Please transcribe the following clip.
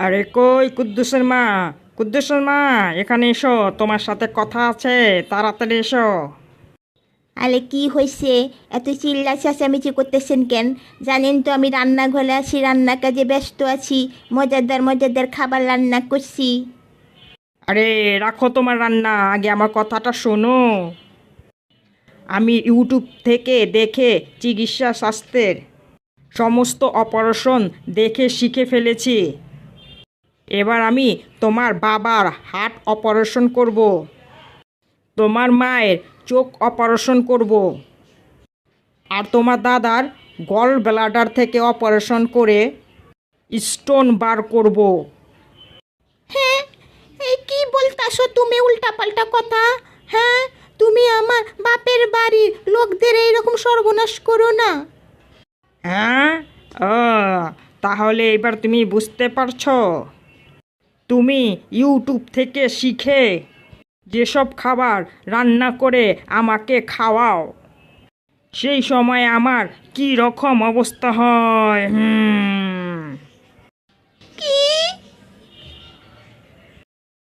আরে কই কুদ্দুসের মা? কুদ্দুসের মা, এখানে এসো, তোমার সাথে কথা আছে, তাড়াতাড়ি এসো। আরে কি হয়েছে? এত চিল্লা চেঁচামেচি করতেছেন কেন? জানেন তো আমি রান্নাঘরে আছি, রান্না কাজে ব্যস্ত আছি, মজাদার মজাদার খাবার রান্না করছি। আরে রাখো তোমার রান্না, আগে আমার কথাটা শোনো। আমি ইউটিউব থেকে দেখে চিকিৎসা শাস্ত্রের সমস্ত অপারেশন দেখে শিখে ফেলেছি। এবার আমি তোমার বাবার হার্ট অপারেশন করব, তোমার মায়ের চোখ অপারেশন করব, আর তোমার দাদার গল ব্লাডার থেকে অপারেশন করে স্টোন বার করব। হ্যাঁ, এই কি বলতাছো তুমি উল্টাপাল্টা কথা? হ্যাঁ, তুমি আমার বাপের বাড়ির লোকদের এইরকম সর্বনাশ করো না। হ্যাঁ, ও, তাহলে এবার তুমি বুঝতে পারছো? তুমি ইউটিউব থেকে শিখে যেসব খাবার রান্না করে আমাকে খাওয়াও, সেই সময় আমার কি রকম অবস্থা হয়।